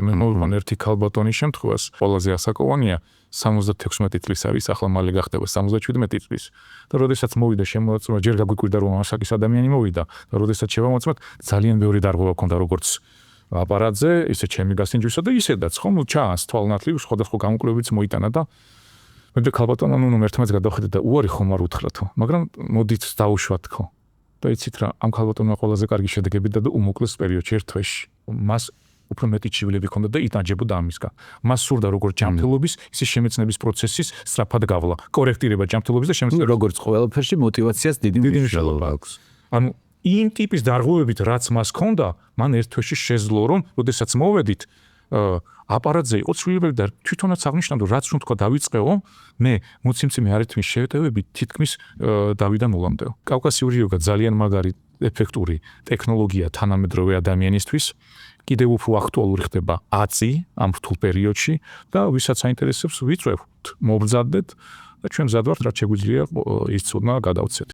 მე მოვიყვან ერთი ქალბატონის შემთხვევას, ყველაზე ასაკოვანია 76 წლის არის, ახლა მალე გახდება 77 წლის. და როდესაც მოვიდა შემოაწმა, ჯერ გაგვიკვირდა რომ ასაკის ადამიანი მოვიდა და როდესაც შევამოწმეთ, ძალიან ბევრი დარღვევა ქონდა როგორც აპარატზე, ისე ჩემი გასინჯვისა და ისედაც ხომ ჩაანს თვალნათლივ სხვადასხვა გამოკვლევებიც მოიტანა და მე ქალბატონო ერთმანეთს გადავხედეთ და უარი ხომ არ უთხრათო, მაგრამ მოდით დავუშვათ ხო. და იცით რა, ამ ქალბატონმა ყველაზე კარგი შედეგები და უმოკლეს პერიოდში ერთ თვეში. მას უფრო მეტი ჩივლები ჰქონდა და იტანჯებოდა ამისგან. მას სურდა როგორც ჯანმრთელობის, ისე შემეცნების პროცესის სწრაფად გავლა, კორექტირება ჯანმრთელობის და შემეცნების როგორც ყველაფერში მოტივაციას დიდი მნიშვნელობა აქვს. ანუ იმ ტიპის დარღვევებით რაც მას ჰქონდა, მან ერთ თვეში შეძლო რომ, როდესაც მოვედით აპარატზე იყო ცვლილებები და თვითონაც აღნიშნავდა რაც რომ თქვა დავიწყეო, მე მოციმციმე არითმის შეტევებით თითქმის დავიდა ნულამდე. კავკასიური იოგა ძალიან მაგარი ეფექტური ტექნოლოგია თანამედროვე ადამიანისთვის. კიდევ უფრო აქტუალური ხდება აწი ამ რთულ პერიოდში და ვისაც აინტერესებს ვიწვევთ, მობრძადეთ და ჩვენ მზად ვართ რაც შეგვიძლია ის ცოდნა გადავცეთ.